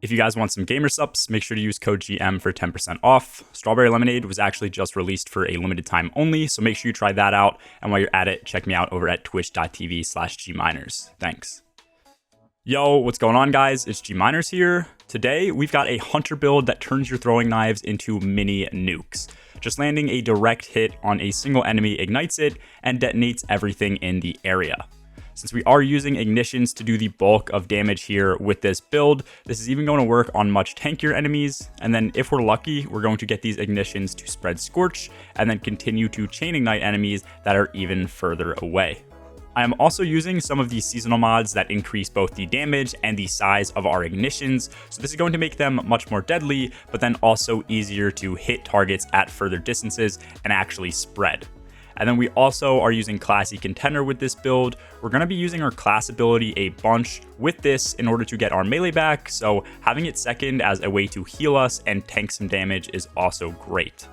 If you guys want some gamer subs, make sure to use code GM for 10% off. Strawberry Lemonade was actually just released for a limited time only, so make sure you try that out. And while you're at it, check me out over at twitch.tv/gmeiners. Thanks. Yo, what's going on, guys? It's gmeiners here. Today, we've got a hunter build that turns your throwing knives into mini nukes. Just landing a direct hit on a single enemy ignites it and detonates everything in the area. Since we are using ignitions to do the bulk of damage here with this build, this is even going to work on much tankier enemies, and then if we're lucky, we're going to get these ignitions to spread scorch, and then continue to chain ignite enemies that are even further away. I am also using some of these seasonal mods that increase both the damage and the size of our ignitions, so this is going to make them much more deadly, but then also easier to hit targets at further distances and actually spread. And then we also are using Classy Contender with this build. We're going to be using our class ability a bunch with this in order to get our melee back, so having it second as a way to heal us and tank some damage is also great.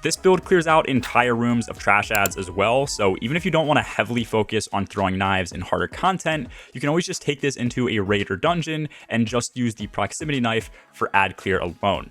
This build clears out entire rooms of trash ads as well, so even if you don't want to heavily focus on throwing knives in harder content, you can always just take this into a raid or dungeon and just use the proximity knife for ad clear alone.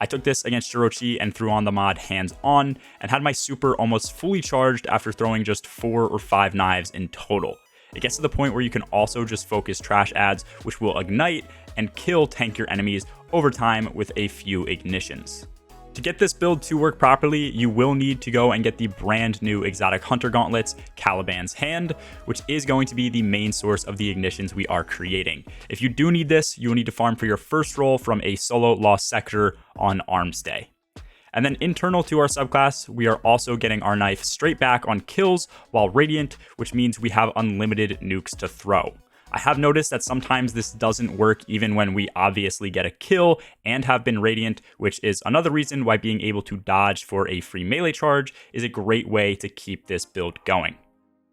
I took this against Shirochi and threw on the mod hands on and had my super almost fully charged after throwing just 4 or 5 knives in total. It gets to the point where you can also just focus trash ads, which will ignite and kill tankier enemies over time with a few ignitions. To get this build to work properly, you will need to go and get the brand new exotic hunter gauntlets, Caliban's Hand, which is going to be the main source of the ignitions we are creating. If you do need this, you will need to farm for your first roll from a solo lost sector on Arms Day. And then internal to our subclass, we are also getting our knife straight back on kills while radiant, which means we have unlimited nukes to throw. I have noticed that sometimes this doesn't work even when we obviously get a kill and have been radiant, which is another reason why being able to dodge for a free melee charge is a great way to keep this build going.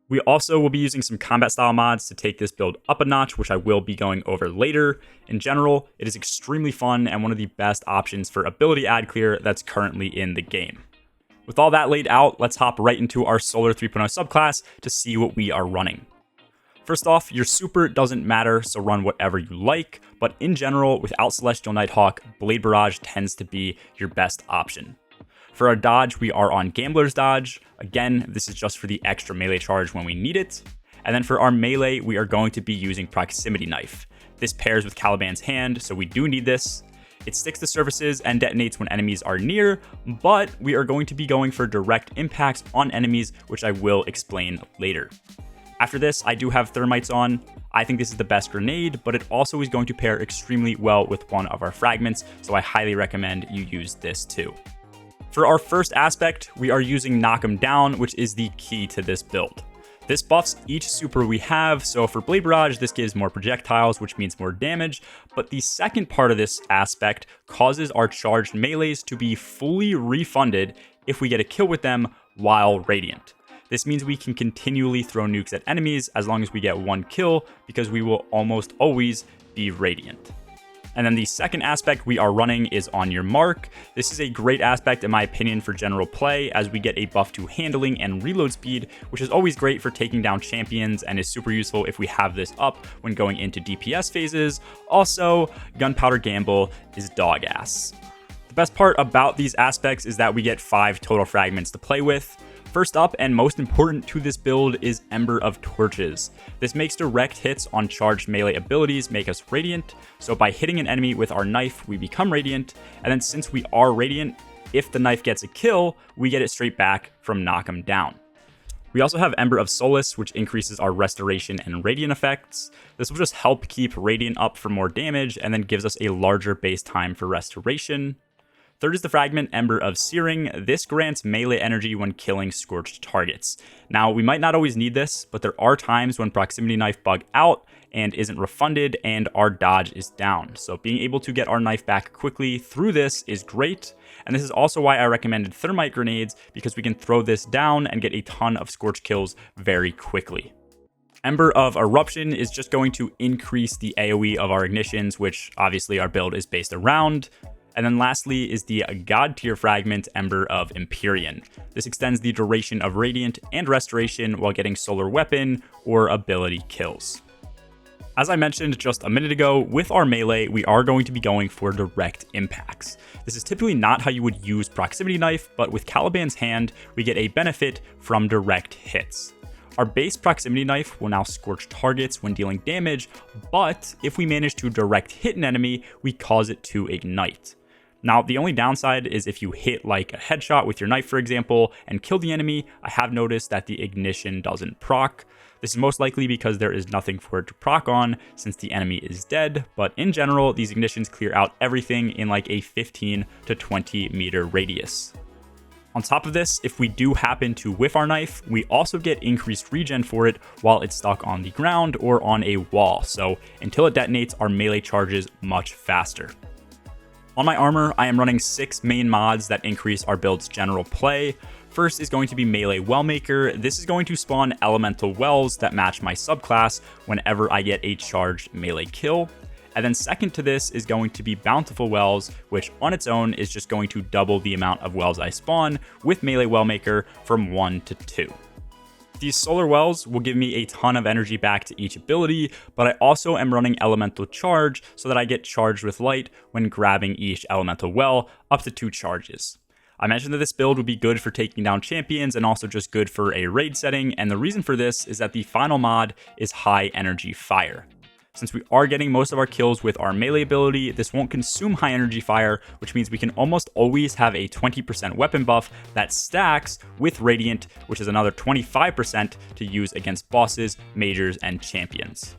We also will be using some combat style mods to take this build up a notch, which I will be going over later. In general, it is extremely fun and one of the best options for ability ad clear that's currently in the game. With all that laid out, let's hop right into our Solar 3.0 subclass to see what we are running. First off, your super doesn't matter, so run whatever you like, but in general, without Celestial Nighthawk, Blade Barrage tends to be your best option. For our dodge, we are on Gambler's Dodge. Again, this is just for the extra melee charge when we need it. And then for our melee, we are going to be using Proximity Knife. This pairs with Caliban's Hand, so we do need this. It sticks to surfaces and detonates when enemies are near, but we are going to be going for direct impacts on enemies, which I will explain later. After this, I do have Thermites on. I think this is the best grenade, but it also is going to pair extremely well with one of our fragments, so I highly recommend you use this too. For our first aspect, we are using Knock 'em Down, which is the key to this build. This buffs each super we have, so for Blade Barrage, this gives more projectiles, which means more damage, but the second part of this aspect causes our charged melees to be fully refunded if we get a kill with them while radiant. This means we can continually throw nukes at enemies as long as we get one kill, because we will almost always be radiant. And then the second aspect we are running is On Your Mark. This is a great aspect in my opinion for general play, as we get a buff to handling and reload speed, which is always great for taking down champions and is super useful if we have this up when going into DPS phases. Also, Gunpowder Gamble is dog ass. The best part about these aspects is that we get 5 total fragments to play with. First up, and most important to this build, is Ember of Torches. This makes direct hits on charged melee abilities make us radiant, so by hitting an enemy with our knife, we become radiant, and then since we are radiant, if the knife gets a kill, we get it straight back from Knock 'em Down. We also have Ember of Solace, which increases our restoration and radiant effects. This will just help keep radiant up for more damage, and then gives us a larger base time for restoration. Third is the fragment Ember of Searing. This grants melee energy when killing scorched targets. Now, we might not always need this, but there are times when proximity knife bug out and isn't refunded and our dodge is down. So being able to get our knife back quickly through this is great. And this is also why I recommended thermite grenades, because we can throw this down and get a ton of scorch kills very quickly. Ember of Eruption is just going to increase the AoE of our ignitions, which obviously our build is based around. And then lastly is the God tier fragment, Ember of Empyrean. This extends the duration of Radiant and Restoration while getting Solar Weapon or ability kills. As I mentioned just a minute ago, with our melee, we are going to be going for direct impacts. This is typically not how you would use Proximity Knife, but with Caliban's hand, we get a benefit from direct hits. Our base Proximity Knife will now scorch targets when dealing damage, but if we manage to direct hit an enemy, we cause it to ignite. Now, the only downside is if you hit like a headshot with your knife, for example, and kill the enemy, I have noticed that the ignition doesn't proc. This is most likely because there is nothing for it to proc on since the enemy is dead, but in general, these ignitions clear out everything in like a 15 to 20 meter radius. On top of this, if we do happen to whiff our knife, we also get increased regen for it while it's stuck on the ground or on a wall, so until it detonates, our melee charges much faster. On my armor, I am running 6 main mods that increase our build's general play. First is going to be Melee Wellmaker. This is going to spawn elemental wells that match my subclass whenever I get a charged melee kill. And then second to this is going to be Bountiful Wells, which on its own is just going to double the amount of wells I spawn with Melee Wellmaker from 1 to 2. These solar wells will give me a ton of energy back to each ability, but I also am running Elemental Charge so that I get charged with light when grabbing each elemental well up to 2 charges. I mentioned that this build would be good for taking down champions and also just good for a raid setting, and the reason for this is that the final mod is High Energy Fire. Since we are getting most of our kills with our melee ability, this won't consume high energy fire, which means we can almost always have a 20% weapon buff that stacks with Radiant, which is another 25% to use against bosses, majors, and champions.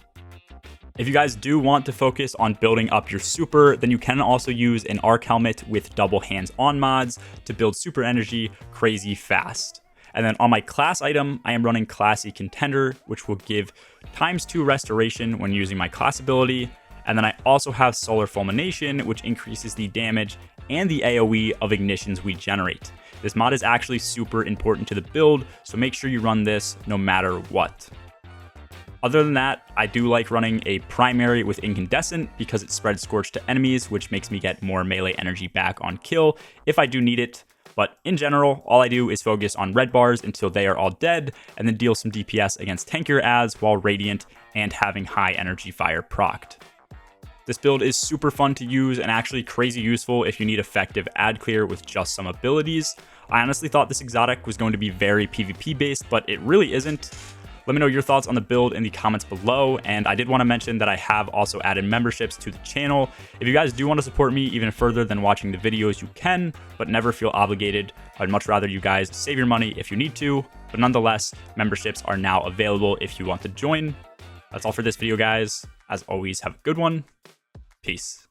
If you guys do want to focus on building up your super, then you can also use an arc helmet with double hands-on mods to build super energy crazy fast. And then on my class item, I am running Classy Contender, which will give ×2 restoration when using my class ability. And then I also have Solar Fulmination, which increases the damage and the AoE of ignitions we generate. This mod is actually super important to the build, so make sure you run this no matter what. Other than that, I do like running a primary with Incandescent because it spreads Scorch to enemies, which makes me get more melee energy back on kill if I do need it. But in general, all I do is focus on red bars until they are all dead, and then deal some DPS against tankier ads while Radiant and having high energy fire procced. This build is super fun to use and actually crazy useful if you need effective ad clear with just some abilities. I honestly thought this exotic was going to be very PvP based, but it really isn't. Let me know your thoughts on the build in the comments below, and I did want to mention that I have also added memberships to the channel. If you guys do want to support me even further than watching the videos, you can, but never feel obligated. I'd much rather you guys save your money if you need to, but nonetheless, memberships are now available if you want to join. That's all for this video, guys. As always, have a good one. Peace.